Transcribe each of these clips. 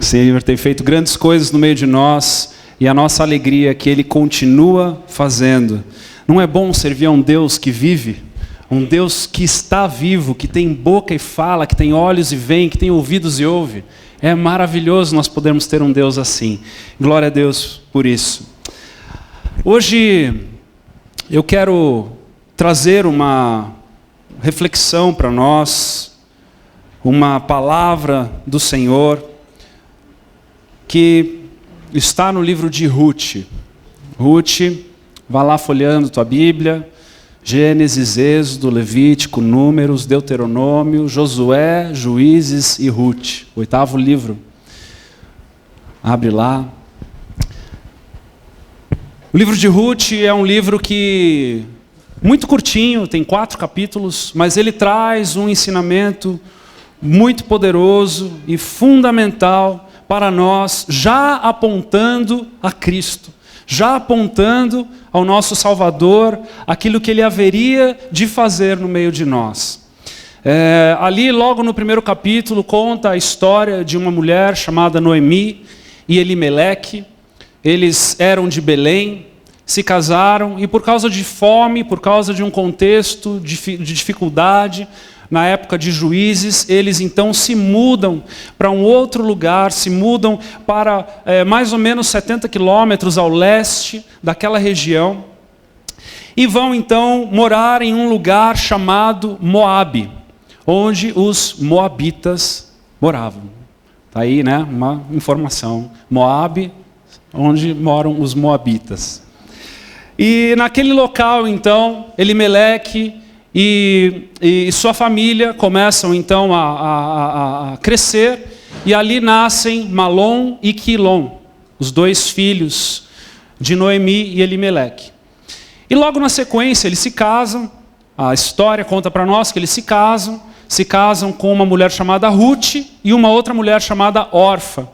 O Senhor tem feito grandes coisas no meio de nós e a nossa alegria é que Ele continua fazendo. Não é bom servir a um Deus que vive? Um Deus que está vivo, que tem boca e fala, que tem olhos e vê, que tem ouvidos e ouve. É maravilhoso nós podermos ter um Deus assim. Glória a Deus por isso. Hoje eu quero trazer uma reflexão para nós, uma palavra do Senhor, que está no livro de Ruth. Ruth, vá lá folheando tua Bíblia, Gênesis, Êxodo, Levítico, Números, Deuteronômio, Josué, Juízes e Ruth. 8º livro. Abre lá. O livro de Ruth é um livro que muito curtinho, tem 4 capítulos, mas ele traz um ensinamento muito poderoso e fundamental para nós, já apontando a Cristo, já apontando ao nosso Salvador, aquilo que Ele haveria de fazer no meio de nós. Ali, logo no 1º capítulo, conta a história de uma mulher chamada Noemi e Elimeleque. Eles eram de Belém, se casaram e por causa de fome, por causa de um contexto de dificuldade, na época de Juízes, eles então se mudam para um outro lugar, se mudam para mais ou menos 70 quilômetros ao leste daquela região e vão então morar em um lugar chamado Moabe, onde os moabitas moravam. Está aí, né, uma informação. Moabe, onde moram os moabitas. E naquele local então, Elimeleque e sua família começam então a crescer, e ali nascem Malom e Quilom, os 2 filhos de Noemi e Elimeleque. E logo na sequência eles se casam, a história conta para nós que eles se casam com uma mulher chamada Ruth e uma outra mulher chamada Orfa.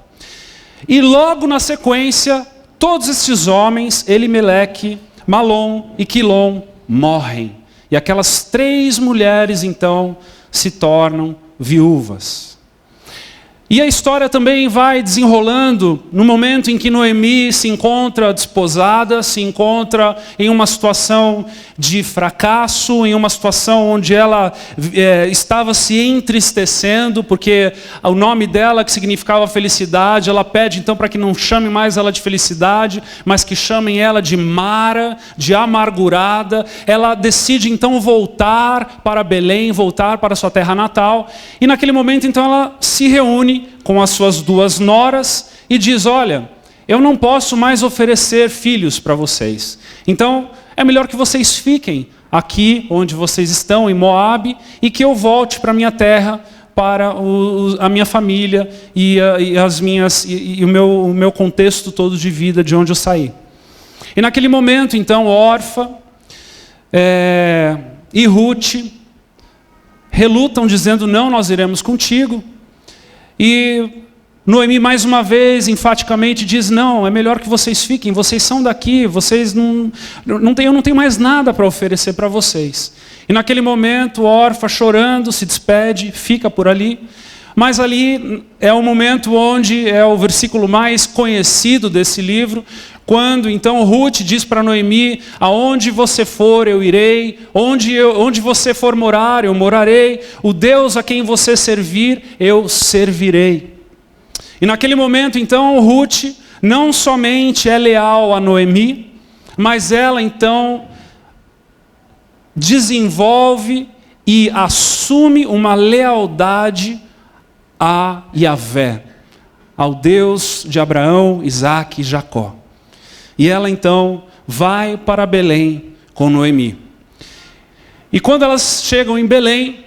E logo na sequência, todos esses homens, Elimeleque, Malom e Quilom, morrem. E aquelas 3 mulheres, então, se tornam viúvas. E a história também vai desenrolando no momento em que Noemi se encontra desposada, se encontra em uma situação de fracasso, em uma situação onde ela estava se entristecendo, porque o nome dela, que significava felicidade, ela pede então para que não chame mais ela de felicidade, mas que chamem ela de Mara, de amargurada. Ela decide então voltar para Belém, voltar para sua terra natal, e naquele momento então ela se reúne com as suas 2 noras e diz: olha, eu não posso mais oferecer filhos para vocês, então é melhor que vocês fiquem aqui onde vocês estão, em Moabe, e que eu volte para a minha terra, para a minha família e o meu contexto todo de vida, de onde eu saí. E naquele momento então Orfa e Ruth relutam dizendo: não, nós iremos contigo. E Noemi mais uma vez enfaticamente diz: não, é melhor que vocês fiquem, vocês são daqui, vocês eu não tenho mais nada para oferecer para vocês. E naquele momento Orfa, chorando, se despede, fica por ali. Mas ali é o momento onde é o versículo mais conhecido desse livro, quando então Ruth diz para Noemi: aonde você for eu irei, onde você for morar eu morarei, o Deus a quem você servir eu servirei. E naquele momento então Ruth não somente é leal a Noemi, mas ela então desenvolve e assume uma lealdade a Yahvé, ao Deus de Abraão, Isaque e Jacó. E ela então vai para Belém com Noemi. E quando elas chegam em Belém,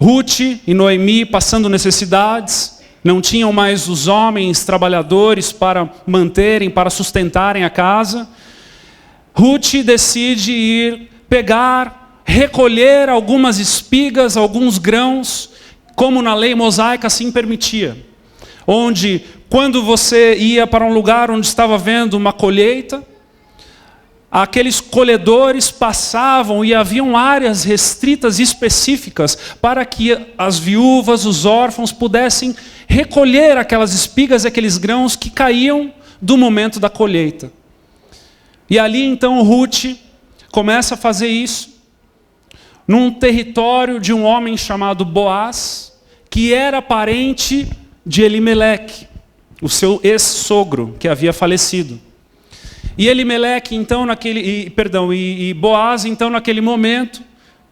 Ruth e Noemi passando necessidades, não tinham mais os homens trabalhadores para manterem, para sustentarem a casa. Ruth decide ir recolher algumas espigas, alguns grãos, como na lei mosaica assim permitia. Onde, quando você ia para um lugar onde estava havendo uma colheita, aqueles colhedores passavam e haviam áreas restritas e específicas para que as viúvas, os órfãos pudessem recolher aquelas espigas e aqueles grãos que caíam do momento da colheita. E ali então Ruth começa a fazer isso num território de um homem chamado Boaz, que era parente de Elimeleque, o seu ex-sogro que havia falecido. E Elimeleque, então, Boaz, então, naquele momento,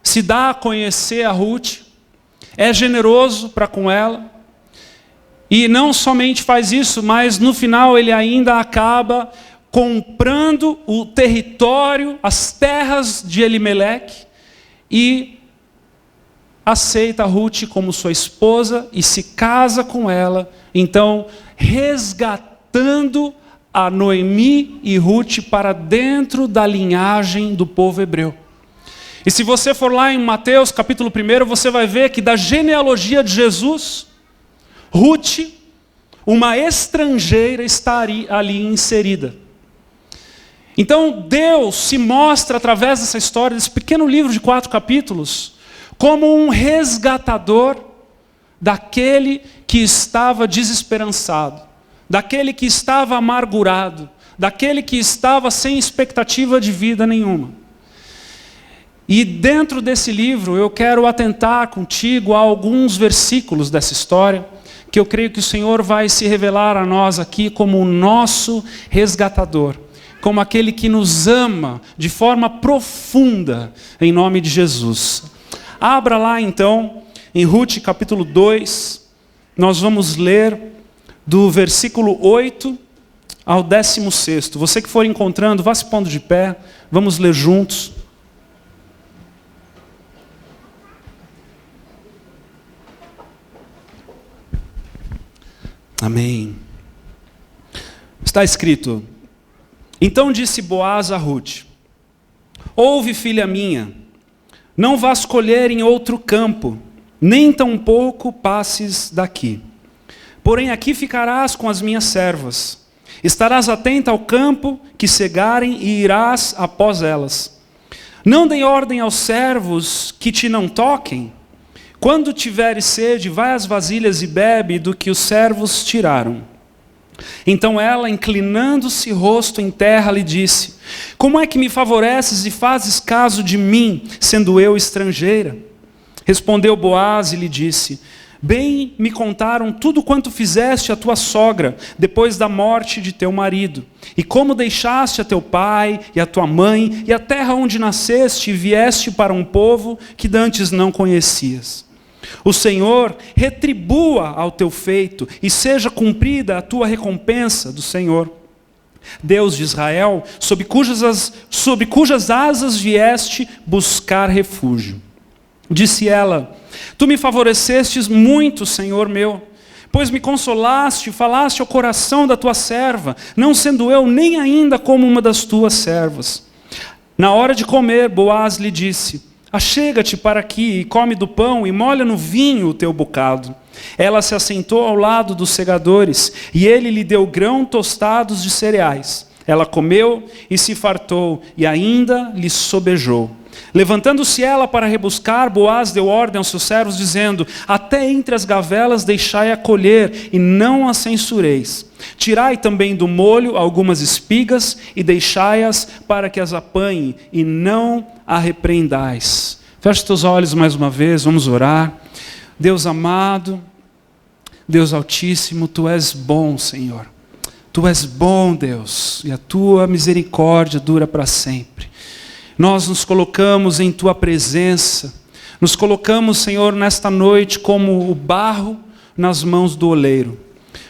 se dá a conhecer a Ruth, é generoso para com ela, e não somente faz isso, mas no final ele ainda acaba comprando o território, as terras de Elimeleque, e aceita a Ruth como sua esposa e se casa com ela, então resgatando a Noemi e Ruth para dentro da linhagem do povo hebreu. E se você for lá em Mateus capítulo 1, você vai ver que da genealogia de Jesus, Ruth, uma estrangeira, está ali inserida. Então Deus se mostra através dessa história, desse pequeno livro de 4 capítulos, como um resgatador daquele que estava desesperançado, daquele que estava amargurado, daquele que estava sem expectativa de vida nenhuma. E dentro desse livro eu quero atentar contigo a alguns versículos dessa história, que eu creio que o Senhor vai se revelar a nós aqui como o nosso resgatador, como aquele que nos ama de forma profunda, em nome de Jesus. Abra lá então, em Ruth capítulo 2, nós vamos ler do versículo 8 ao 16º. Você que for encontrando, vá se pondo de pé, vamos ler juntos. Amém. Está escrito: então disse Boaz a Ruth: ouve, filha minha, não vás colher em outro campo, nem tampouco passes daqui. Porém aqui ficarás com as minhas servas. Estarás atenta ao campo que cegarem e irás após elas. Não dei ordem aos servos que te não toquem. Quando tiveres sede, vai às vasilhas e bebe do que os servos tiraram. Então ela, inclinando-se rosto em terra, lhe disse: como é que me favoreces e fazes caso de mim, sendo eu estrangeira? Respondeu Boaz e lhe disse: bem me contaram tudo quanto fizeste a tua sogra, depois da morte de teu marido, e como deixaste a teu pai e a tua mãe, e a terra onde nasceste, e vieste para um povo que dantes não conhecias. O Senhor retribua ao teu feito, e seja cumprida a tua recompensa do Senhor, Deus de Israel, sob cujas asas vieste buscar refúgio. Disse ela: tu me favorecestes muito, Senhor meu, pois me consolaste, falaste ao coração da tua serva, não sendo eu nem ainda como uma das tuas servas. Na hora de comer, Boaz lhe disse: achega-te para aqui e come do pão e molha no vinho o teu bocado. Ela se assentou ao lado dos segadores, e ele lhe deu grão tostados de cereais. Ela comeu e se fartou, e ainda lhe sobejou. Levantando-se ela para rebuscar, Boaz deu ordem aos seus servos, dizendo: até entre as gavelas deixai-a colher, e não a censureis. Tirai também do molho algumas espigas, e deixai-as para que as apanhe, e não a repreendais. Feche teus olhos mais uma vez, vamos orar. Deus amado, Deus altíssimo, tu és bom, Senhor. Tu és bom, Deus, e a tua misericórdia dura para sempre. Nós nos colocamos em tua presença, nos colocamos, Senhor, nesta noite como o barro nas mãos do oleiro.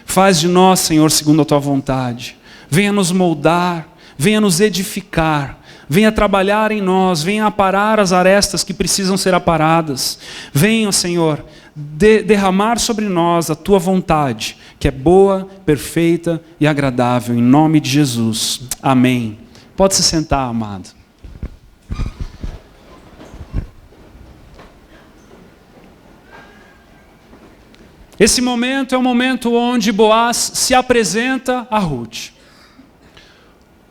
Faz de nós, Senhor, segundo a tua vontade. Venha nos moldar, venha nos edificar, venha trabalhar em nós, venha aparar as arestas que precisam ser aparadas. Venha, Senhor, derramar sobre nós a tua vontade, que é boa, perfeita e agradável, em nome de Jesus. Amém. Pode se sentar, amado. Esse momento é o momento onde Boaz se apresenta a Ruth.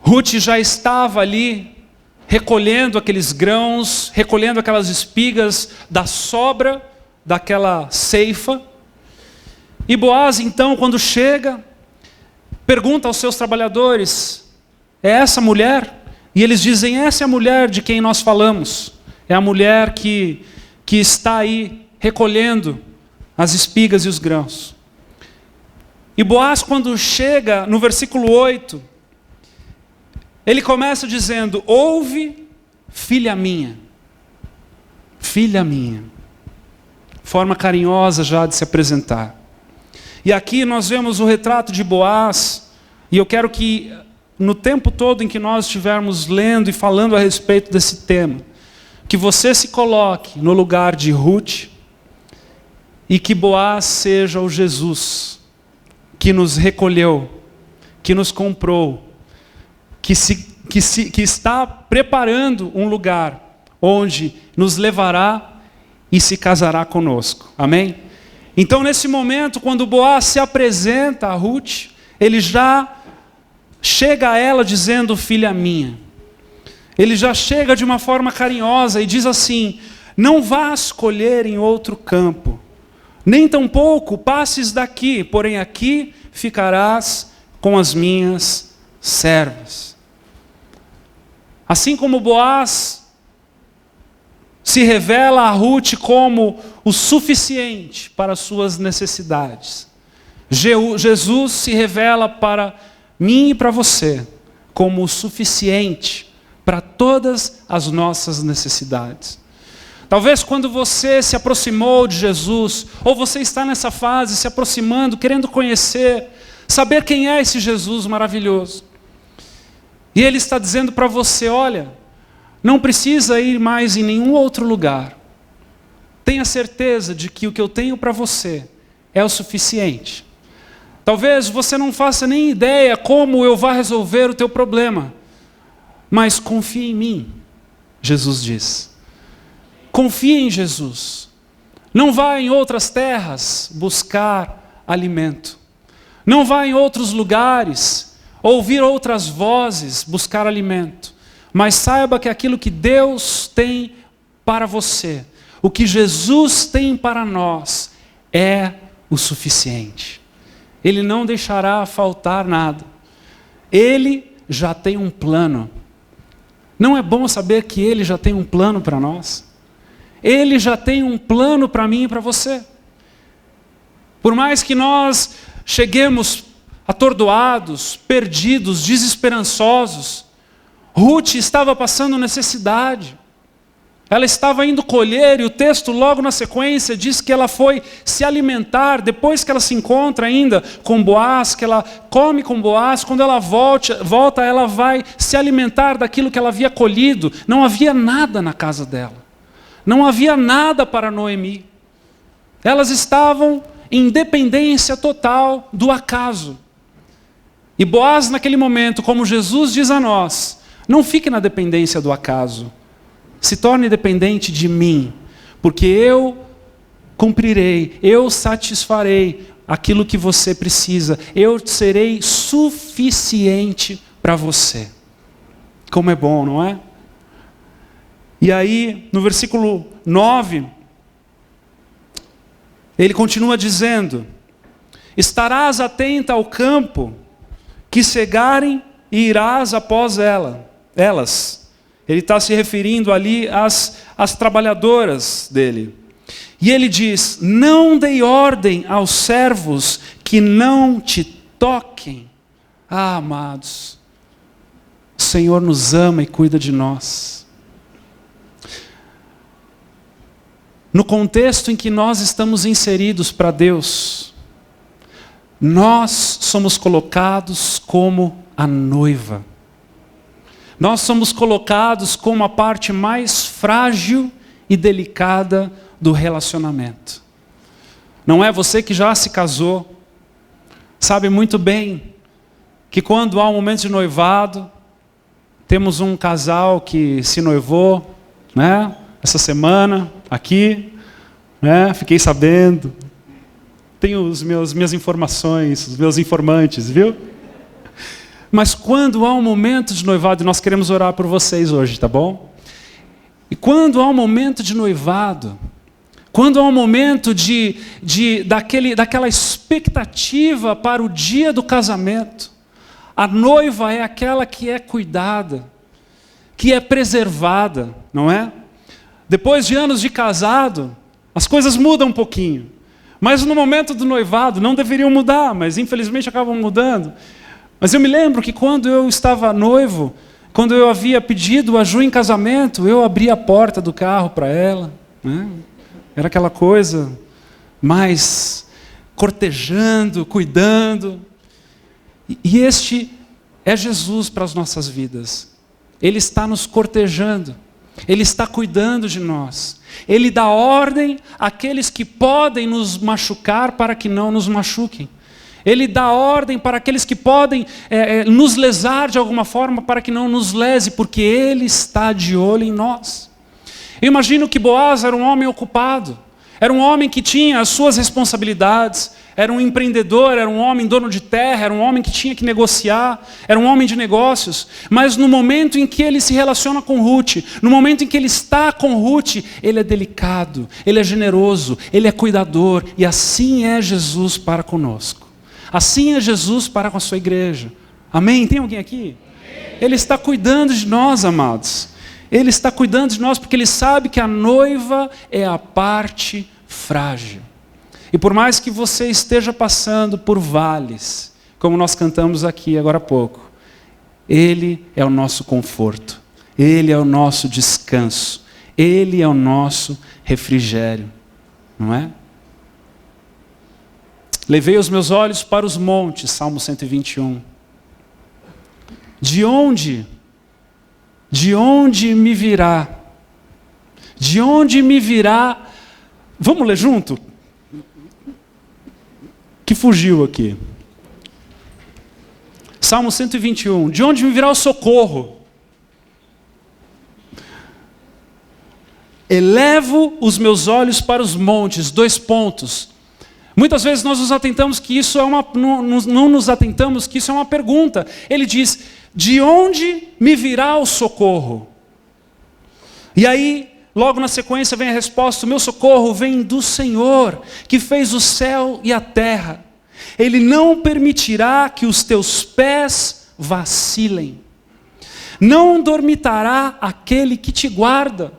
Ruth já estava ali recolhendo aqueles grãos, recolhendo aquelas espigas da sobra daquela ceifa. E Boaz, então, quando chega, pergunta aos seus trabalhadores: é essa mulher? E eles dizem: essa é a mulher de quem nós falamos. É a mulher que está aí recolhendo as espigas e os grãos. E Boaz, quando chega no versículo 8, ele começa dizendo: ouve, filha minha. Filha minha. Forma carinhosa já de se apresentar. E aqui nós vemos o retrato de Boaz, e eu quero que no tempo todo em que nós estivermos lendo e falando a respeito desse tema, que você se coloque no lugar de Ruth, e que Boaz seja o Jesus que nos recolheu, que nos comprou, que está preparando um lugar onde nos levará e se casará conosco. Amém? Então, nesse momento, quando Boaz se apresenta a Ruth, ele já chega a ela dizendo: filha minha. Ele já chega de uma forma carinhosa e diz assim: não vás colher em outro campo, nem tampouco passes daqui, porém aqui ficarás com as minhas servas. Assim como Boaz se revela a Ruth como o suficiente para as suas necessidades, Jesus se revela para mim e para você como o suficiente para todas as nossas necessidades. Talvez quando você se aproximou de Jesus, ou você está nessa fase se aproximando, querendo conhecer, saber quem é esse Jesus maravilhoso. E Ele está dizendo para você: olha, não precisa ir mais em nenhum outro lugar. Tenha certeza de que o que eu tenho para você é o suficiente. Talvez você não faça nem ideia como eu vá resolver o teu problema, mas confie em mim, Jesus diz. Confie em Jesus. Não vá em outras terras buscar alimento. Não vá em outros lugares ouvir outras vozes buscar alimento. Mas saiba que aquilo que Deus tem para você, o que Jesus tem para nós, é o suficiente. Ele não deixará faltar nada. Ele já tem um plano. Não é bom saber que Ele já tem um plano para nós? Ele já tem um plano para mim e para você. Por mais que nós cheguemos atordoados, perdidos, desesperançosos, Ruth estava passando necessidade. Ela estava indo colher, e o texto logo na sequência diz que ela foi se alimentar, depois que ela se encontra ainda com Boaz, que ela come com Boaz, quando ela volta, ela vai se alimentar daquilo que ela havia colhido. Não havia nada na casa dela. Não havia nada para Noemi. Elas estavam em dependência total do acaso. E Boaz, naquele momento, como Jesus diz a nós, não fique na dependência do acaso. Se torne dependente de mim, porque eu cumprirei, eu satisfarei aquilo que você precisa. Eu serei suficiente para você. Como é bom, não é? E aí, no versículo 9, ele continua dizendo: estarás atenta ao campo que cegarem e irás após elas. Ele está se referindo ali às trabalhadoras dele. E ele diz: não dei ordem aos servos que não te toquem. Ah, amados, o Senhor nos ama e cuida de nós. No contexto em que nós estamos inseridos para Deus, nós somos colocados como a noiva. Nós somos colocados como a parte mais frágil e delicada do relacionamento. Não é você que já se casou, sabe muito bem que quando há um momento de noivado, temos um casal que se noivou, né? Essa semana, aqui, né? Fiquei sabendo. Tenho minhas informações, os meus informantes, viu? Mas quando há um momento de noivado, e nós queremos orar por vocês hoje, tá bom? E quando há um momento de noivado, quando há um momento daquela expectativa para o dia do casamento, a noiva é aquela que é cuidada, que é preservada, não é? Depois de anos de casado, as coisas mudam um pouquinho. Mas no momento do noivado, não deveriam mudar, mas infelizmente acabam mudando. Mas eu me lembro que quando eu estava noivo, quando eu havia pedido a Ju em casamento, eu abri a porta do carro para ela, né? Era aquela coisa mais cortejando, cuidando. E este é Jesus para as nossas vidas. Ele está nos cortejando. Ele está cuidando de nós. Ele dá ordem àqueles que podem nos machucar para que não nos machuquem. Ele dá ordem para aqueles que podem nos lesar de alguma forma para que não nos lese, porque Ele está de olho em nós. Eu imagino que Boaz era um homem ocupado, era um homem que tinha as suas responsabilidades, era um empreendedor, era um homem dono de terra, era um homem que tinha que negociar, era um homem de negócios, mas no momento em que ele se relaciona com Ruth, no momento em que ele está com Ruth, ele é delicado, ele é generoso, ele é cuidador, e assim é Jesus para conosco. Assim é Jesus para com a sua igreja. Amém? Tem alguém aqui? Ele está cuidando de nós, amados. Ele está cuidando de nós porque Ele sabe que a noiva é a parte frágil. E por mais que você esteja passando por vales, como nós cantamos aqui agora há pouco, Ele é o nosso conforto, Ele é o nosso descanso, Ele é o nosso refrigério, não é? Levei os meus olhos para os montes, Salmo 121. De onde me virá? De onde me virá? Vamos ler junto? Que fugiu aqui. Salmo 121. De onde me virá o socorro? Elevo os meus olhos para os montes. 2 pontos. Muitas vezes nós nos atentamos que isso é não nos atentamos que isso é uma pergunta. Ele diz: de onde me virá o socorro? E aí, logo na sequência vem a resposta: o meu socorro vem do Senhor, que fez o céu e a terra. Ele não permitirá que os teus pés vacilem. Não dormitará aquele que te guarda.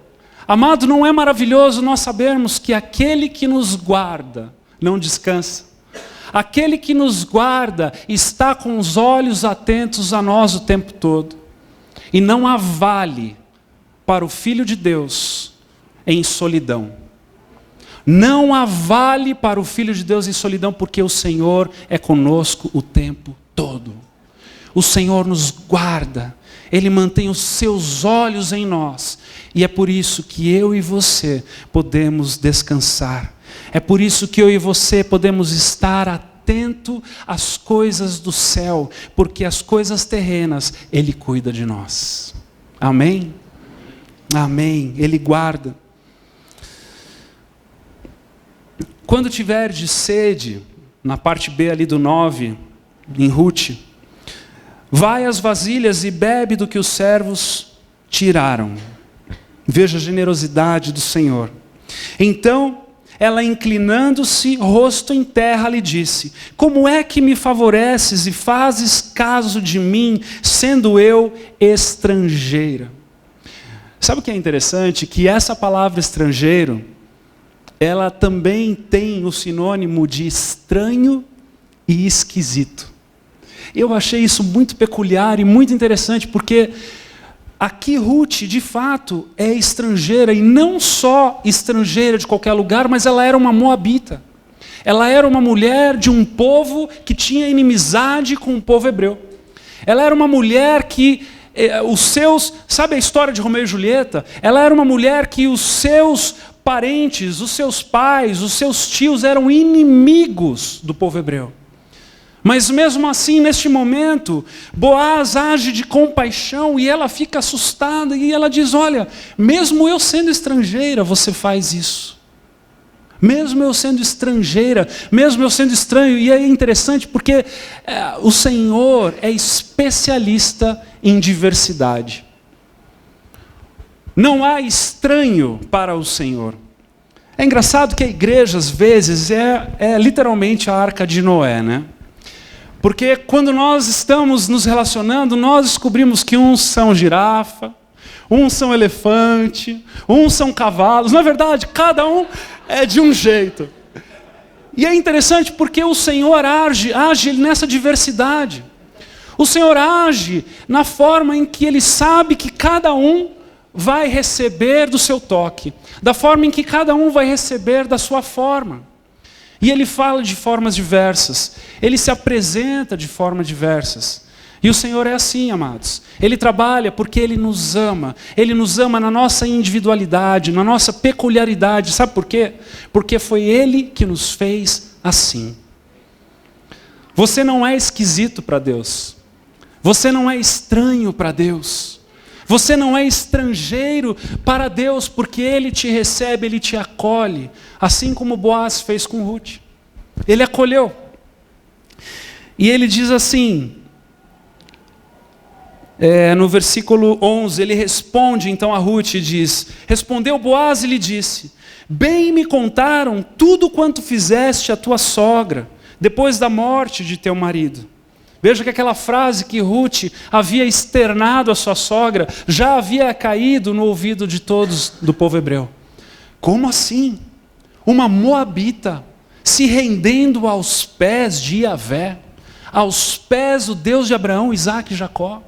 Amado, não é maravilhoso nós sabermos que aquele que nos guarda não descansa? Aquele que nos guarda está com os olhos atentos a nós o tempo todo. E não há vale para o Filho de Deus em solidão. Não há vale para o Filho de Deus em solidão, porque o Senhor é conosco o tempo todo. O Senhor nos guarda, Ele mantém os seus olhos em nós. E é por isso que eu e você podemos descansar. É por isso que eu e você podemos estar atento às coisas do céu, porque as coisas terrenas, Ele cuida de nós. Amém? Amém. Ele guarda. Quando tiver de sede, na parte B ali do 9, em Ruth, vai às vasilhas e bebe do que os servos tiraram. Veja a generosidade do Senhor. Então, ela, inclinando-se, rosto em terra, lhe disse: como é que me favoreces e fazes caso de mim, sendo eu estrangeira? Sabe o que é interessante? Que essa palavra estrangeiro, ela também tem o sinônimo de estranho e esquisito. Eu achei isso muito peculiar e muito interessante, porque aqui Ruth, de fato, é estrangeira, e não só estrangeira de qualquer lugar, mas ela era uma moabita. Ela era uma mulher de um povo que tinha inimizade com o povo hebreu. Ela era uma mulher que sabe a história de Romeu e Julieta? Ela era uma mulher que os seus parentes, os seus pais, os seus tios eram inimigos do povo hebreu. Mas mesmo assim, neste momento, Boaz age de compaixão e ela fica assustada e ela diz: olha, mesmo eu sendo estrangeira, você faz isso. Mesmo eu sendo estrangeira, mesmo eu sendo estranho. E é interessante porque o Senhor é especialista em diversidade. Não há estranho para o Senhor. É engraçado que a igreja, às vezes, é literalmente a arca de Noé, né? Porque quando nós estamos nos relacionando, nós descobrimos que uns são girafa, uns são elefante, uns são cavalos. Na verdade, cada um é de um jeito. E é interessante porque o Senhor age nessa diversidade. O Senhor age na forma em que Ele sabe que cada um vai receber do seu toque, da forma em que cada um vai receber da sua forma. E Ele fala de formas diversas, Ele se apresenta de formas diversas. E o Senhor é assim, amados. Ele trabalha porque Ele nos ama. Ele nos ama na nossa individualidade, na nossa peculiaridade. Sabe por quê? Porque foi Ele que nos fez assim. Você não é esquisito para Deus. Você não é estranho para Deus. Você não é estrangeiro para Deus, porque Ele te recebe, Ele te acolhe. Assim como Boaz fez com Ruth. Ele acolheu. E ele diz assim... no versículo 11, ele responde então a Ruth e diz: respondeu Boaz e lhe disse: bem me contaram tudo quanto fizeste a tua sogra, depois da morte de teu marido. Veja que aquela frase que Ruth havia externado à sua sogra, já havia caído no ouvido de todos do povo hebreu. Como assim? Uma moabita se rendendo aos pés de Iavé, aos pés do Deus de Abraão, Isaque e Jacó,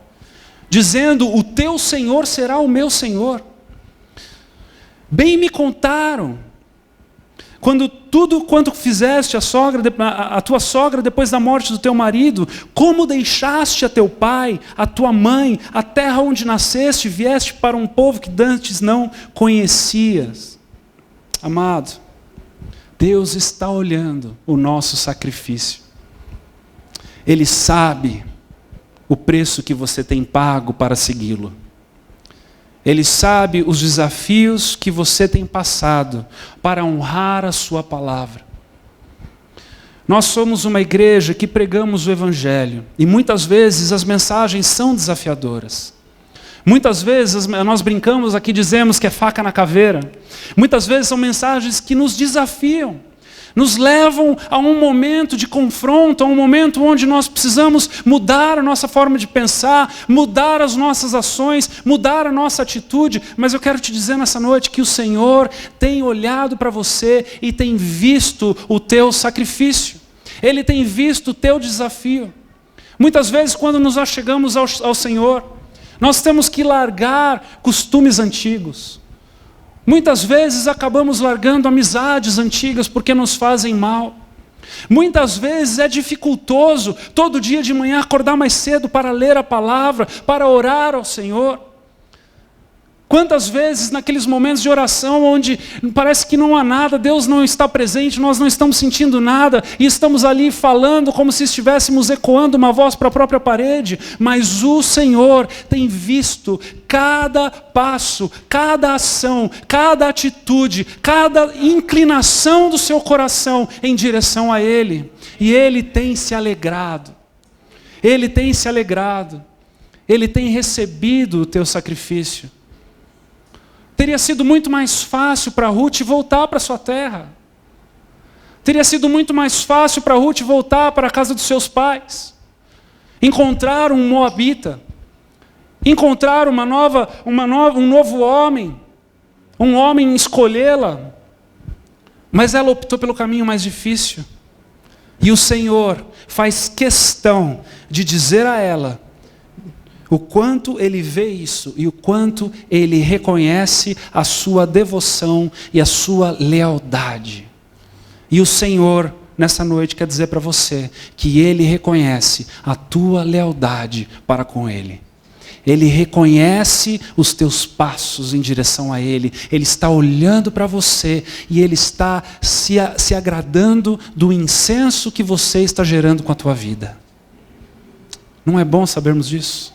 dizendo: o teu Senhor será o meu Senhor. Bem me contaram, tudo quanto fizeste a tua sogra depois da morte do teu marido, como deixaste a teu pai, a tua mãe, a terra onde nasceste, vieste para um povo que dantes não conhecias. Amado, Deus está olhando o nosso sacrifício. Ele sabe o preço que você tem pago para segui-lo. Ele sabe os desafios que você tem passado para honrar a sua palavra. Nós somos uma igreja que pregamos o Evangelho, e muitas vezes as mensagens são desafiadoras. Muitas vezes nós brincamos aqui, dizemos que é faca na caveira. Muitas vezes são mensagens que nos desafiam, nos levam a um momento de confronto, a um momento onde nós precisamos mudar a nossa forma de pensar, mudar as nossas ações, mudar a nossa atitude. Mas eu quero te dizer nessa noite que o Senhor tem olhado para você e tem visto o teu sacrifício. Ele tem visto o teu desafio. Muitas vezes quando nos achegamos ao Senhor, nós temos que largar costumes antigos. Muitas vezes acabamos largando amizades antigas porque nos fazem mal. Muitas vezes é dificultoso todo dia de manhã acordar mais cedo para ler a palavra, para orar ao Senhor. Quantas vezes naqueles momentos de oração onde parece que não há nada, Deus não está presente, nós não estamos sentindo nada e estamos ali falando como se estivéssemos ecoando uma voz para a própria parede, mas o Senhor tem visto cada passo, cada ação, cada atitude, cada inclinação do seu coração em direção a Ele, e Ele tem se alegrado, Ele tem se alegrado, Ele tem recebido o teu sacrifício. Teria sido muito mais fácil para Ruth voltar para sua terra. Teria sido muito mais fácil para Ruth voltar para a casa dos seus pais. Encontrar um moabita. Encontrar um novo homem. Um homem escolhê-la. Mas ela optou pelo caminho mais difícil. E o Senhor faz questão de dizer a ela o quanto Ele vê isso e o quanto Ele reconhece a sua devoção e a sua lealdade. E o Senhor, nessa noite, quer dizer para você que Ele reconhece a tua lealdade para com Ele. Ele reconhece os teus passos em direção a Ele. Ele está olhando para você e Ele está se agradando do incenso que você está gerando com a tua vida. Não é bom sabermos disso?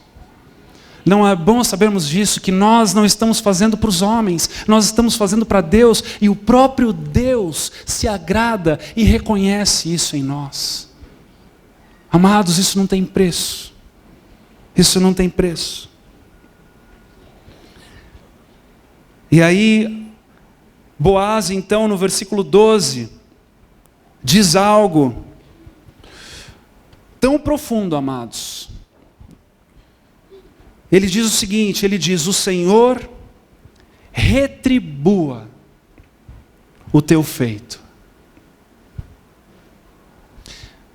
Não é bom sabermos disso, que nós não estamos fazendo para os homens, nós estamos fazendo para Deus, e o próprio Deus se agrada e reconhece isso em nós. Amados, isso não tem preço. Isso não tem preço. E aí, Boaz, então, no versículo 12, diz algo tão profundo, amados. Ele diz o seguinte, ele diz: o Senhor retribua o teu feito.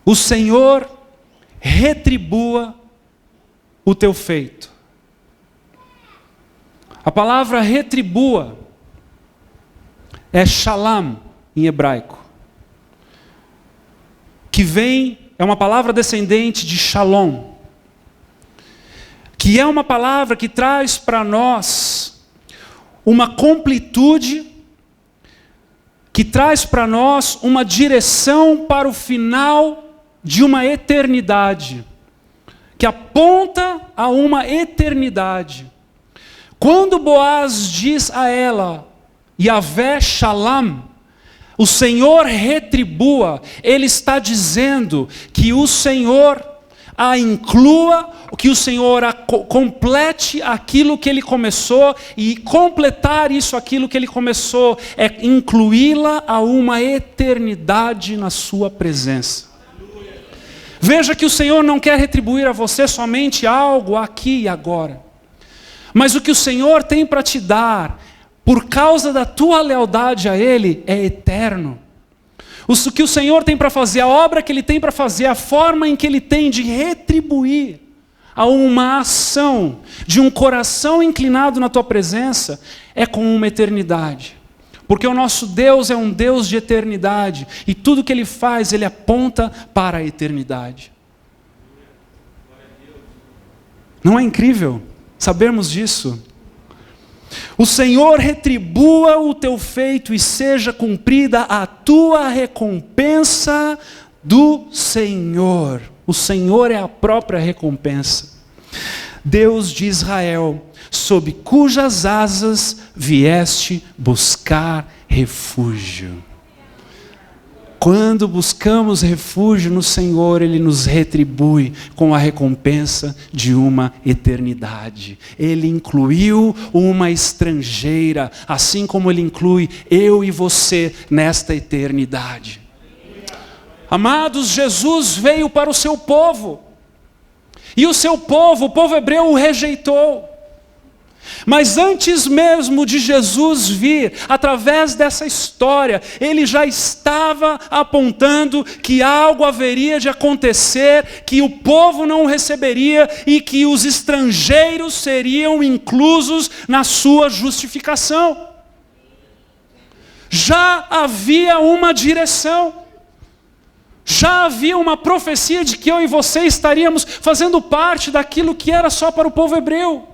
O Senhor retribua o teu feito. A palavra retribua é shalom em hebraico, que é uma palavra descendente de shalom, que é uma palavra que traz para nós uma completude, que traz para nós uma direção para o final de uma eternidade, que aponta a uma eternidade. Quando Boaz diz a ela, Yahvé Shalom, o Senhor retribua, ele está dizendo que o Senhor a inclua, que o Senhor complete aquilo que ele começou, e completar aquilo que ele começou, é incluí-la a uma eternidade na sua presença. Veja que o Senhor não quer retribuir a você somente algo aqui e agora, mas o que o Senhor tem para te dar, por causa da tua lealdade a Ele, é eterno. O que o Senhor tem para fazer, a obra que Ele tem para fazer, a forma em que Ele tem de retribuir a uma ação de um coração inclinado na tua presença, é com uma eternidade. Porque o nosso Deus é um Deus de eternidade, e tudo que Ele faz, Ele aponta para a eternidade. Não é incrível sabermos disso? O Senhor retribua o teu feito e seja cumprida a tua recompensa do Senhor. O Senhor é a própria recompensa. Deus de Israel, sob cujas asas vieste buscar refúgio. Quando buscamos refúgio no Senhor, Ele nos retribui com a recompensa de uma eternidade. Ele incluiu uma estrangeira, assim como Ele inclui eu e você nesta eternidade. Amados, Jesus veio para o seu povo, e o seu povo, o povo hebreu, o rejeitou. Mas antes mesmo de Jesus vir, através dessa história, Ele já estava apontando que algo haveria de acontecer, que o povo não o receberia e que os estrangeiros seriam inclusos na sua justificação. Já havia uma direção, já havia uma profecia de que eu e você estaríamos fazendo parte daquilo que era só para o povo hebreu.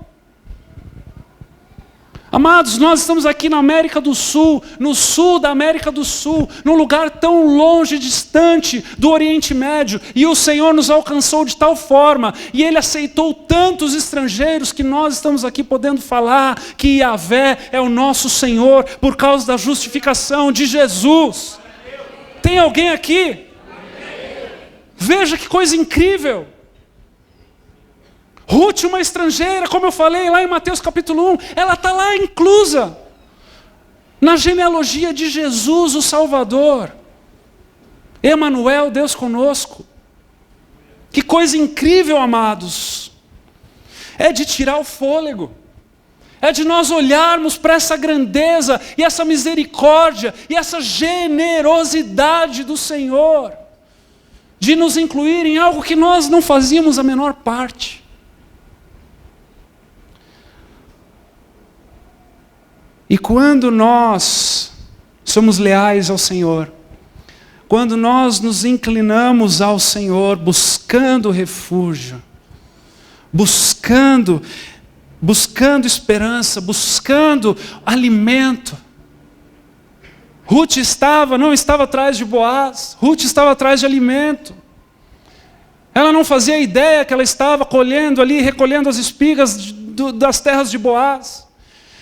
Amados, nós estamos aqui na América do Sul, no sul da América do Sul, num lugar tão longe e distante do Oriente Médio, e o Senhor nos alcançou de tal forma, e Ele aceitou tantos estrangeiros, que nós estamos aqui podendo falar que Yahvé é o nosso Senhor, por causa da justificação de Jesus. Tem alguém aqui? Veja que coisa incrível. Ruth, uma estrangeira, como eu falei lá em Mateus capítulo 1, ela está lá inclusa na genealogia de Jesus, o Salvador. Emanuel, Deus conosco. Que coisa incrível, amados. É de tirar o fôlego. É de nós olharmos para essa grandeza e essa misericórdia e essa generosidade do Senhor, de nos incluir em algo que nós não fazíamos a menor parte. E quando nós somos leais ao Senhor, quando nós nos inclinamos ao Senhor, buscando refúgio, buscando esperança, buscando alimento. Ruth não estava atrás de Boaz, Ruth estava atrás de alimento. Ela não fazia ideia que ela estava colhendo ali, recolhendo as espigas das terras de Boaz.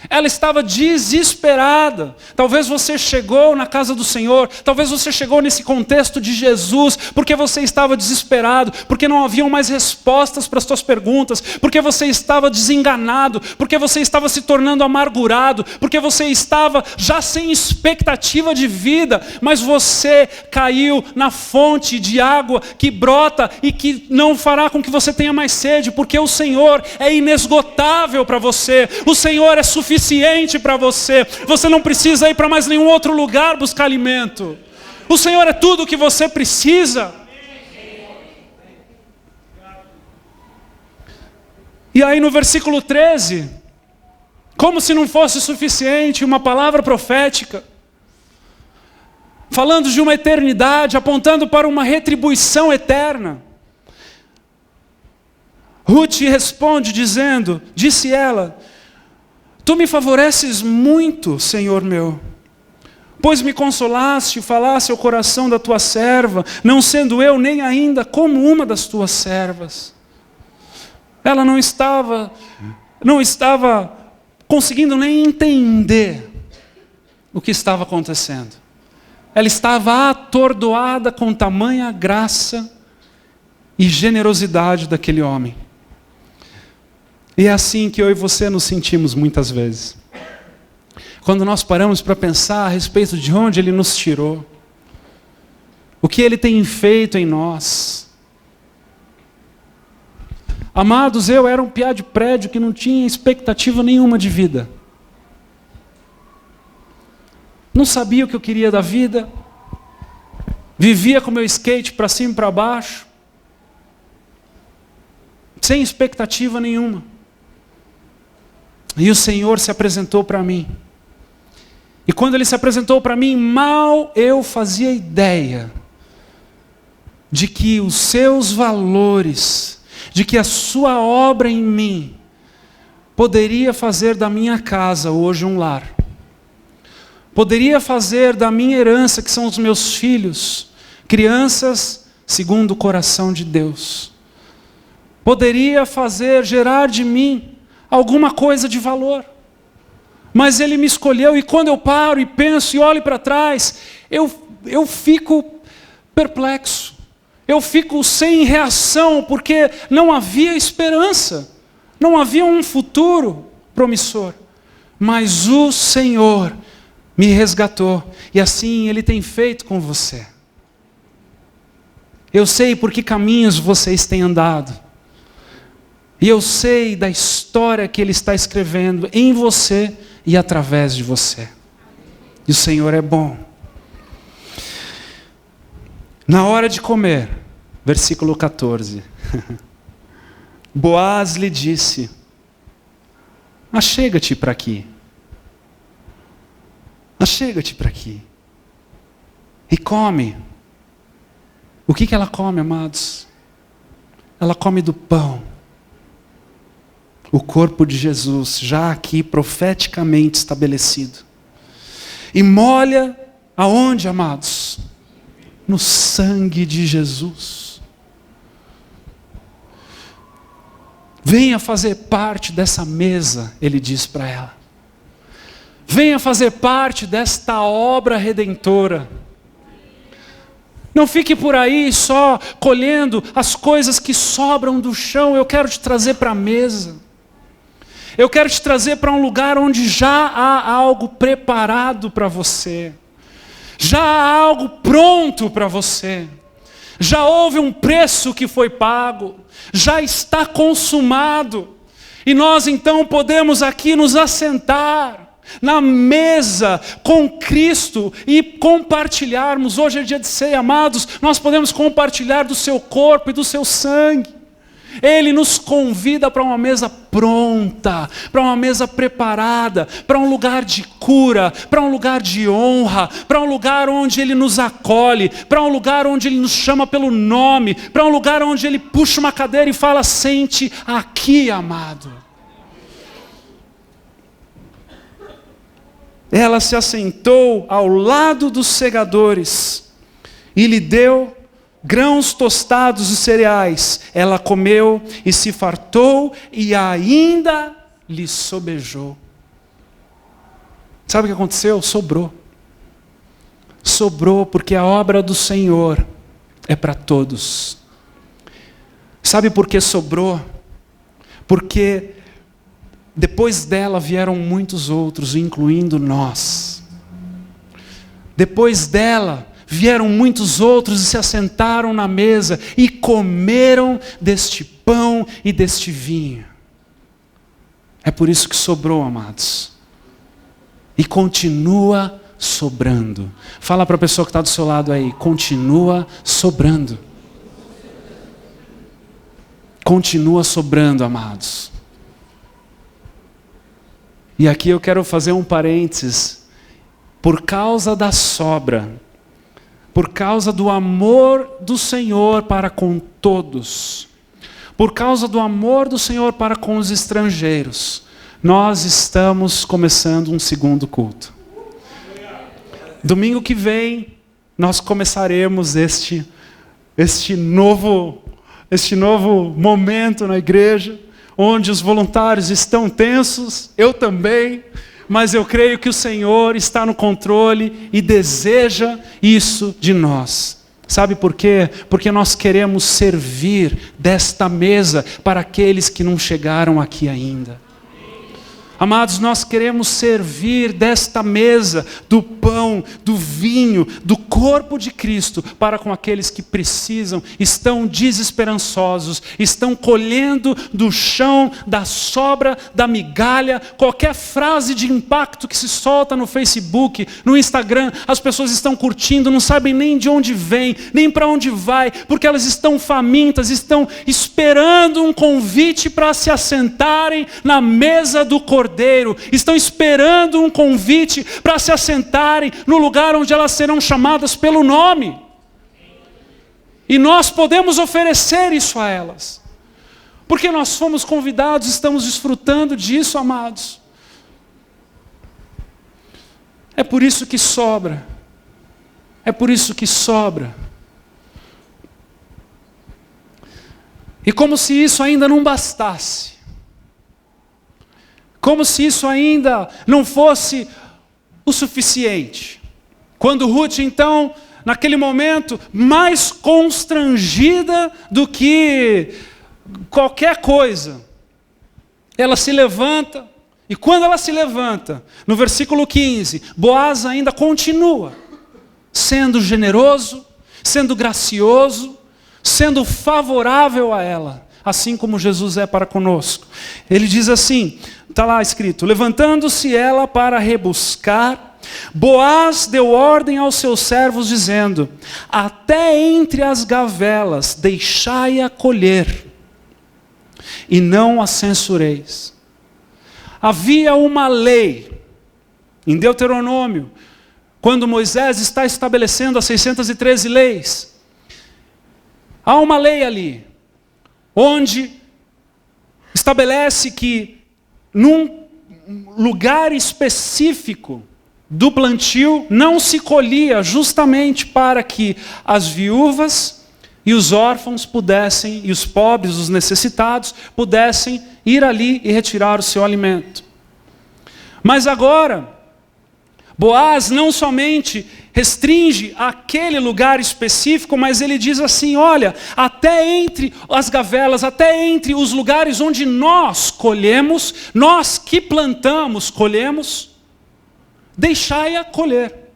Ela estava desesperada. Talvez você chegou na casa do Senhor, talvez você chegou nesse contexto de Jesus, porque você estava desesperado, porque não haviam mais respostas para as suas perguntas, porque você estava desenganado, porque você estava se tornando amargurado, porque você estava já sem expectativa de vida, mas você caiu na fonte de água que brota e que não fará com que você tenha mais sede, porque o Senhor é inesgotável para você, o Senhor é suficiente para você. Você não precisa ir para mais nenhum outro lugar buscar alimento. O Senhor é tudo o que você precisa. E aí no versículo 13, como se não fosse suficiente, uma palavra profética, falando de uma eternidade, apontando para uma retribuição eterna. Ruth responde dizendo, disse ela: Tu me favoreces muito, Senhor meu, pois me consolaste e falaste ao coração da tua serva, não sendo eu nem ainda como uma das tuas servas. Ela não estava conseguindo nem entender o que estava acontecendo. Ela estava atordoada com tamanha graça e generosidade daquele homem. E é assim que eu e você nos sentimos muitas vezes. Quando nós paramos para pensar a respeito de onde Ele nos tirou, o que Ele tem feito em nós. Amados, eu era um piá de prédio que não tinha expectativa nenhuma de vida. Não sabia o que eu queria da vida. Vivia com meu skate para cima e para baixo. Sem expectativa nenhuma. E o Senhor se apresentou para mim. E quando Ele se apresentou para mim, mal eu fazia ideia de que os seus valores, de que a sua obra em mim, poderia fazer da minha casa hoje um lar. Poderia fazer da minha herança, que são os meus filhos, crianças segundo o coração de Deus. Poderia gerar de mim alguma coisa de valor. Mas Ele me escolheu, e quando eu paro e penso e olho para trás, eu fico perplexo. Eu fico sem reação, porque não havia esperança. Não havia um futuro promissor. Mas o Senhor me resgatou, e assim Ele tem feito com você. Eu sei por que caminhos vocês têm andado. E eu sei da história que Ele está escrevendo em você e através de você. E o Senhor é bom. Na hora de comer, versículo 14. Boaz lhe disse: achega-te para aqui. Achega-te para aqui. E come. O que ela come, amados? Ela come do pão. O corpo de Jesus, já aqui profeticamente estabelecido. E molha aonde, amados? No sangue de Jesus. Venha fazer parte dessa mesa, Ele diz para ela. Venha fazer parte desta obra redentora. Não fique por aí só colhendo as coisas que sobram do chão. Eu quero te trazer para a mesa. Eu quero te trazer para um lugar onde já há algo preparado para você. Já há algo pronto para você. Já houve um preço que foi pago. Já está consumado. E nós então podemos aqui nos assentar na mesa com Cristo e compartilharmos. Hoje é dia de ceia, amados. Nós podemos compartilhar do seu corpo e do seu sangue. Ele nos convida para uma mesa pronta, para uma mesa preparada, para um lugar de cura, para um lugar de honra, para um lugar onde Ele nos acolhe, para um lugar onde Ele nos chama pelo nome, para um lugar onde Ele puxa uma cadeira e fala: sente aqui, amado. Ela se assentou ao lado dos segadores e lhe deu grãos tostados e cereais. Ela comeu e se fartou e ainda lhe sobejou. Sabe o que aconteceu? Sobrou. Sobrou porque a obra do Senhor é para todos. Sabe por que sobrou? Porque depois dela vieram muitos outros, incluindo nós. Depois dela vieram muitos outros e se assentaram na mesa e comeram deste pão e deste vinho. É por isso que sobrou, amados. E continua sobrando. Fala para a pessoa que está do seu lado aí, continua sobrando. Continua sobrando, amados. E aqui eu quero fazer um parênteses. Por causa da sobra, por causa do amor do Senhor para com todos, por causa do amor do Senhor para com os estrangeiros, nós estamos começando um segundo culto. Domingo que vem, nós começaremos este novo momento na igreja, onde os voluntários estão tensos, eu também, mas eu creio que o Senhor está no controle e deseja isso de nós. Sabe por quê? Porque nós queremos servir desta mesa para aqueles que não chegaram aqui ainda. Amados, nós queremos servir desta mesa, do pão, do vinho, do corpo de Cristo, para com aqueles que precisam, estão desesperançosos, estão colhendo do chão, da sobra, da migalha, qualquer frase de impacto que se solta no Facebook, no Instagram, as pessoas estão curtindo, não sabem nem de onde vem, nem para onde vai, porque elas estão famintas, estão esperando um convite para se assentarem na mesa do Cordeiro. Estão esperando um convite para se assentarem no lugar onde elas serão chamadas pelo nome. E nós podemos oferecer isso a elas. Porque nós fomos convidados, estamos desfrutando disso, amados. É por isso que sobra. É por isso que sobra. E como se isso ainda não bastasse, como se isso ainda não fosse o suficiente. Quando Ruth, então, naquele momento, mais constrangida do que qualquer coisa, ela se levanta, e quando ela se levanta, no versículo 15, Boaz ainda continua sendo generoso, sendo gracioso, sendo favorável a ela, assim como Jesus é para conosco. Ele diz assim, está lá escrito, levantando-se ela para rebuscar, Boaz deu ordem aos seus servos, dizendo, até entre as gavelas deixai-a colher, e não a censureis. Havia uma lei, em Deuteronômio, quando Moisés está estabelecendo as 613 leis, há uma lei ali, onde estabelece que num lugar específico do plantio não se colhia, justamente para que as viúvas e os órfãos pudessem, e os pobres, os necessitados, pudessem ir ali e retirar o seu alimento. Mas agora, Boaz não somente restringe aquele lugar específico, mas ele diz assim, olha, até entre as gavelas, até entre os lugares onde nós colhemos, nós que plantamos, colhemos, deixai-a colher.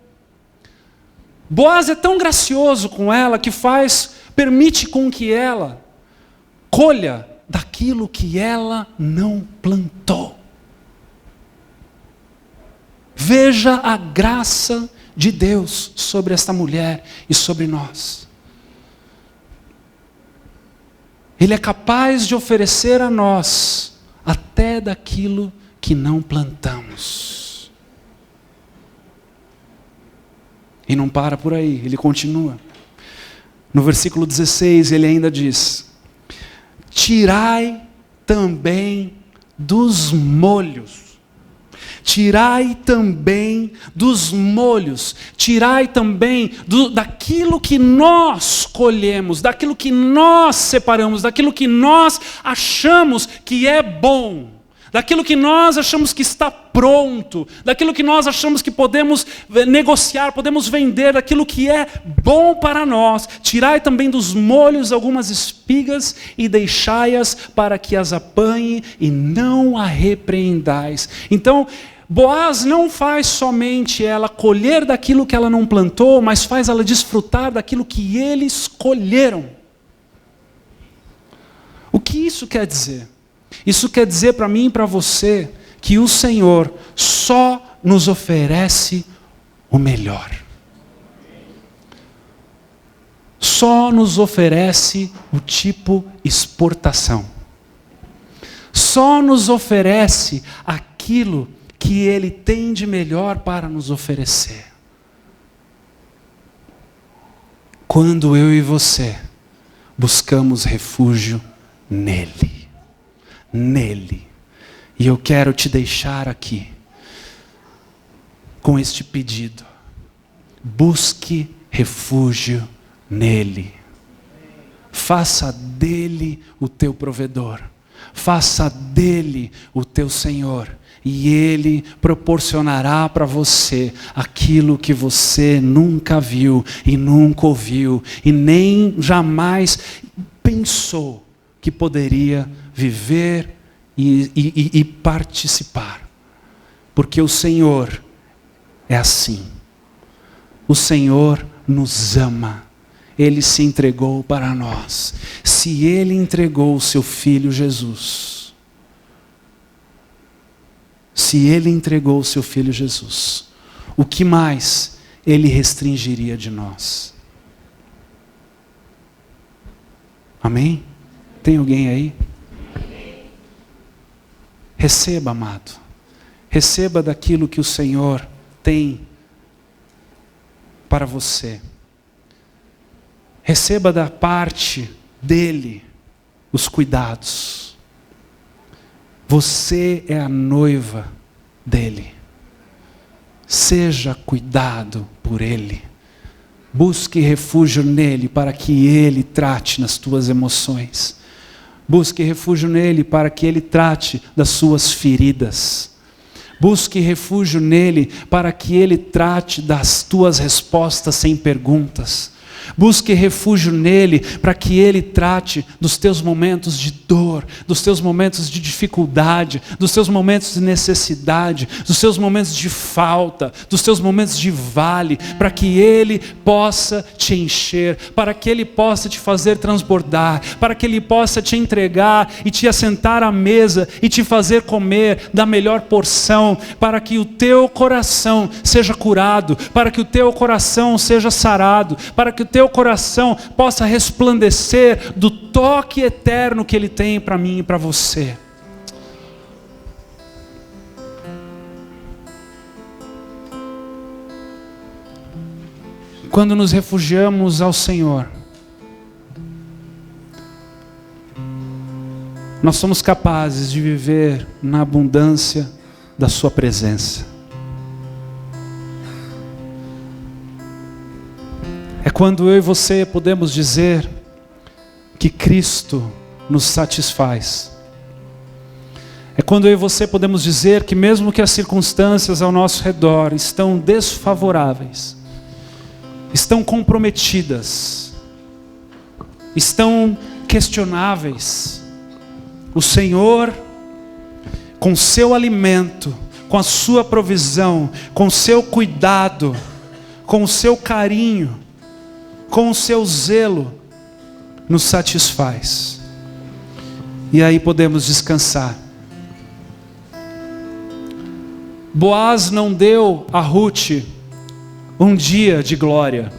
Boaz é tão gracioso com ela que permite com que ela colha daquilo que ela não plantou. Veja a graça de Deus sobre esta mulher e sobre nós. Ele é capaz de oferecer a nós até daquilo que não plantamos. E não para por aí, ele continua. No versículo 16 ele ainda diz, tirai também dos molhos. Tirai também dos molhos, tirai também daquilo que nós colhemos, daquilo que nós separamos, daquilo que nós achamos que é bom, daquilo que nós achamos que está pronto, daquilo que nós achamos que podemos negociar, podemos vender, daquilo que é bom para nós. Tirai também dos molhos algumas espigas e deixai-as para que as apanhe e não a repreendais. Então, Boaz não faz somente ela colher daquilo que ela não plantou, mas faz ela desfrutar daquilo que eles colheram. O que isso quer dizer? Isso quer dizer para mim e para você que o Senhor só nos oferece o melhor. Só nos oferece o tipo exportação. Só nos oferece aquilo que Ele tem de melhor para nos oferecer. Quando eu e você buscamos refúgio nele. Nele. E eu quero te deixar aqui com este pedido. Busque refúgio nele. Faça dele o teu provedor. Faça dele o teu Senhor. E Ele proporcionará para você aquilo que você nunca viu e nunca ouviu e nem jamais pensou que poderia viver e participar. Porque o Senhor é assim. O Senhor nos ama. Ele se entregou para nós. Se Ele entregou o seu Filho Jesus, se Ele entregou o seu Filho Jesus, o que mais Ele restringiria de nós? Amém? Tem alguém aí? Receba, amado. Receba daquilo que o Senhor tem para você. Receba da parte dEle os cuidados. Você é a noiva dEle. Seja cuidado por Ele. Busque refúgio nele para que Ele trate nas tuas emoções. Busque refúgio nele para que Ele trate das suas feridas. Busque refúgio nele para que Ele trate das tuas respostas sem perguntas. Busque refúgio nele para que Ele trate dos teus momentos de dor, dos teus momentos de dificuldade, dos teus momentos de necessidade, dos teus momentos de falta, dos teus momentos de vale, para que Ele possa te encher, para que Ele possa te fazer transbordar, para que Ele possa te entregar e te assentar à mesa e te fazer comer da melhor porção, para que o teu coração seja curado, para que o teu coração seja sarado, para que o teu coração possa resplandecer do toque eterno que Ele tem para mim e para você. Quando nos refugiamos ao Senhor, nós somos capazes de viver na abundância da sua presença. É quando eu e você podemos dizer que Cristo nos satisfaz. É quando eu e você podemos dizer que mesmo que as circunstâncias ao nosso redor estão desfavoráveis, estão comprometidas, estão questionáveis, o Senhor, com seu alimento, com a sua provisão, com o seu cuidado, com o seu carinho, com o seu zelo, nos satisfaz. E aí podemos descansar. Boaz não deu a Ruth um dia de glória.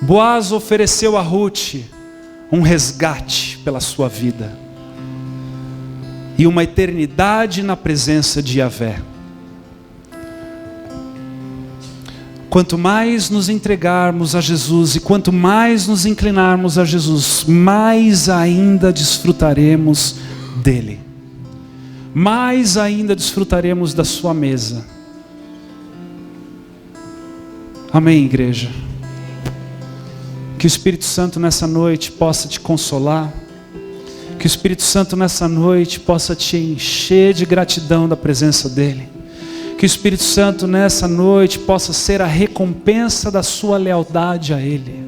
Boaz ofereceu a Ruth um resgate pela sua vida e uma eternidade na presença de Yahvé. Quanto mais nos entregarmos a Jesus e quanto mais nos inclinarmos a Jesus, mais ainda desfrutaremos dele. Mais ainda desfrutaremos da sua mesa. Amém, igreja? Que o Espírito Santo nessa noite possa te consolar. Que o Espírito Santo nessa noite possa te encher de gratidão da presença dEle. Que o Espírito Santo nessa noite possa ser a recompensa da sua lealdade a Ele.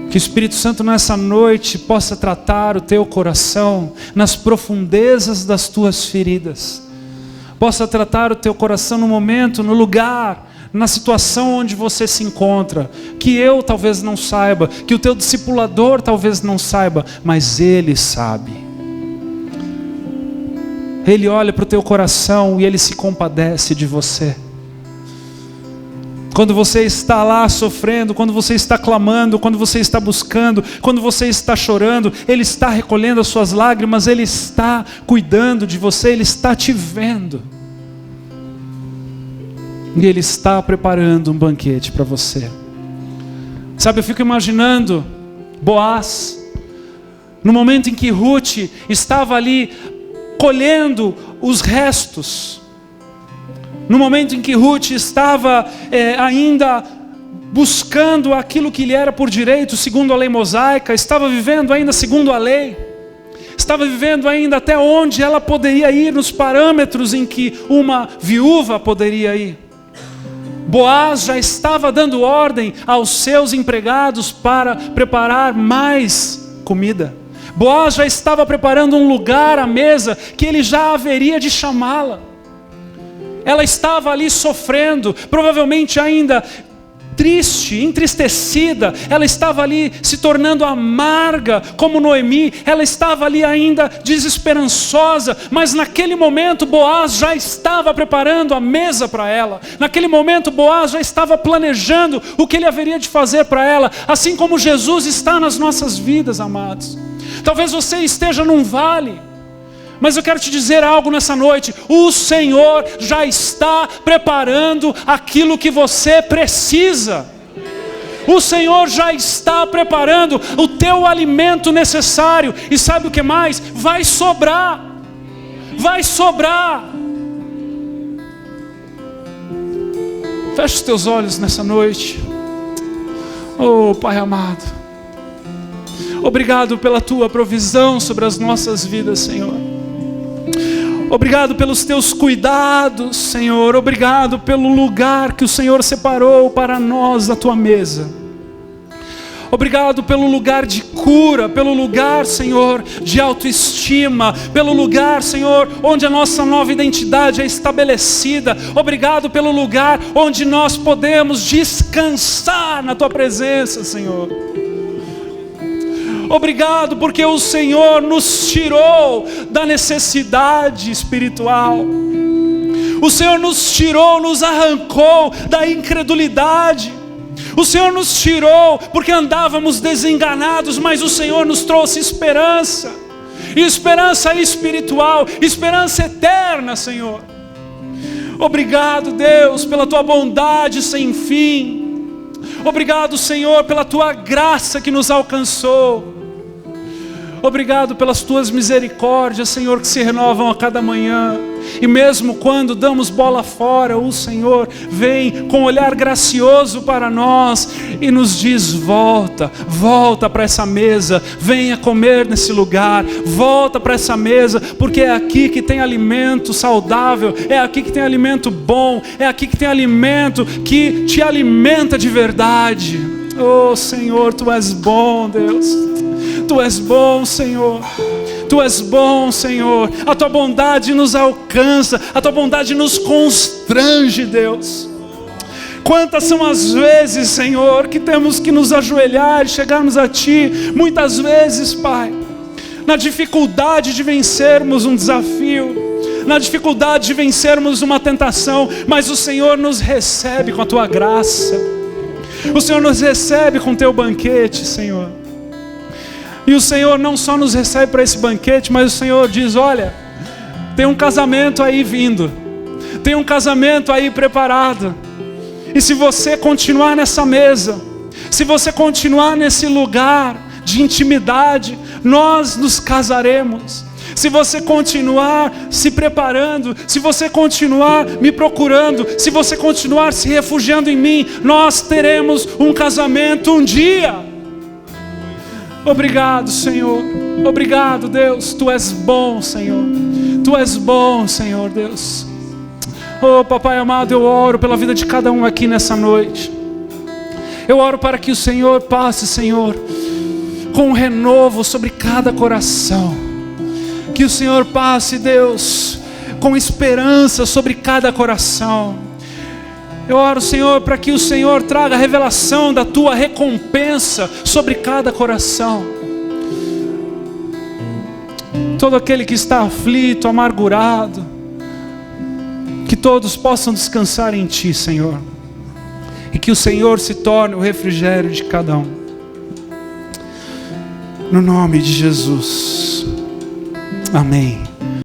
Que o Espírito Santo nessa noite possa tratar o teu coração nas profundezas das tuas feridas. Possa tratar o teu coração no momento, no lugar, na situação onde você se encontra, que eu talvez não saiba, que o teu discipulador talvez não saiba, mas Ele sabe. Ele olha para o teu coração e Ele se compadece de você. Quando você está lá sofrendo, quando você está clamando, quando você está buscando, quando você está chorando, Ele está recolhendo as suas lágrimas, Ele está cuidando de você, Ele está te vendo. E Ele está preparando um banquete para você. Sabe, eu fico imaginando Boaz, no momento em que Ruth estava ali colhendo os restos, no momento em que Ruth estava ainda buscando aquilo que lhe era por direito, segundo a lei mosaica, estava vivendo ainda segundo a lei, estava vivendo ainda até onde ela poderia ir, nos parâmetros em que uma viúva poderia ir. Boaz já estava dando ordem aos seus empregados para preparar mais comida. Boaz já estava preparando um lugar à mesa que ele já haveria de chamá-la. Ela estava ali sofrendo, provavelmente ainda triste, entristecida. Ela estava ali se tornando amarga, como Noemi. Ela estava ali ainda desesperançosa. Mas naquele momento Boaz já estava preparando a mesa para ela. Naquele momento Boaz já estava planejando o que ele haveria de fazer para ela. Assim como Jesus está nas nossas vidas, amados. Talvez você esteja num vale, mas eu quero te dizer algo nessa noite. O Senhor já está preparando aquilo que você precisa. O Senhor já está preparando o teu alimento necessário. E sabe o que mais? Vai sobrar. Vai sobrar. Feche os teus olhos nessa noite. Oh, Pai amado, obrigado pela tua provisão sobre as nossas vidas, Senhor. Obrigado pelos teus cuidados, Senhor. Obrigado pelo lugar que o Senhor separou para nós da tua mesa. Obrigado pelo lugar de cura, pelo lugar, Senhor, de autoestima, pelo lugar, Senhor, onde a nossa nova identidade é estabelecida. Obrigado pelo lugar onde nós podemos descansar na tua presença, Senhor. Obrigado porque o Senhor nos tirou da necessidade espiritual. O Senhor nos tirou, nos arrancou da incredulidade. O Senhor nos tirou porque andávamos desenganados, mas o Senhor nos trouxe esperança. E esperança espiritual, esperança eterna, Senhor. Obrigado, Deus, pela tua bondade sem fim. Obrigado, Senhor, pela tua graça que nos alcançou. Obrigado pelas tuas misericórdias, Senhor, que se renovam a cada manhã. E mesmo quando damos bola fora, o Senhor vem com um olhar gracioso para nós e nos diz: volta, volta para essa mesa, venha comer nesse lugar, volta para essa mesa, porque é aqui que tem alimento saudável, é aqui que tem alimento bom, é aqui que tem alimento que te alimenta de verdade. Oh Senhor, Tu és bom, Deus. Tu és bom, Senhor. Tu és bom, Senhor. A tua bondade nos alcança, a tua bondade nos constrange, Deus. Quantas são as vezes, Senhor, que temos que nos ajoelhar e chegarmos a Ti. Muitas vezes, Pai, na dificuldade de vencermos um desafio, na dificuldade de vencermos uma tentação, mas o Senhor nos recebe com a Tua graça. O Senhor nos recebe com o Teu banquete, Senhor. E o Senhor não só nos recebe para esse banquete, mas o Senhor diz: olha, tem um casamento aí vindo, tem um casamento aí preparado. E se você continuar nessa mesa, se você continuar nesse lugar de intimidade, nós nos casaremos. Se você continuar se preparando, se você continuar me procurando, se você continuar se refugiando em mim, nós teremos um casamento um dia. Obrigado, Senhor. Obrigado, Deus. Tu és bom, Senhor. Tu és bom, Senhor, Deus. Oh, Papai amado, eu oro pela vida de cada um aqui nessa noite. Eu oro para que o Senhor passe, Senhor, com um renovo sobre cada coração. Que o Senhor passe, Deus, com esperança sobre cada coração. Eu oro, Senhor, para que o Senhor traga a revelação da Tua recompensa sobre cada coração. Todo aquele que está aflito, amargurado, que todos possam descansar em Ti, Senhor. E que o Senhor se torne o refrigério de cada um. No nome de Jesus. Amém.